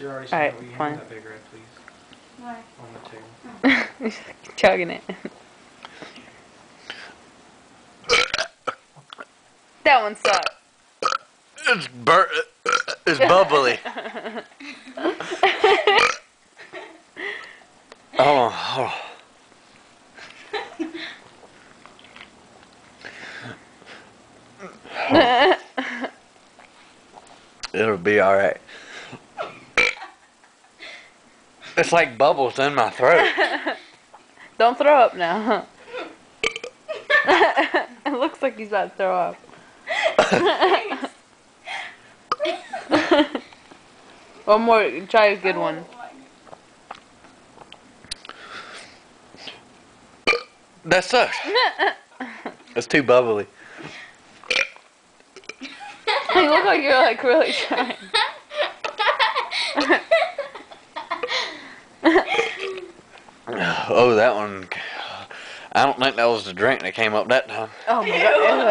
you're already saying Alright, that, will you fine. hand that big red, please? Why? On the table. Chugging it. That one sucked. It's bubbly. Hold on. It'll be alright. It's like bubbles in my throat. Don't throw up now. It looks like he's about to throw up. One more, try a good one. That sucks. It's too bubbly. You look like you're like really trying. Oh, that one. I don't think that was the drink that came up that time. Oh my god.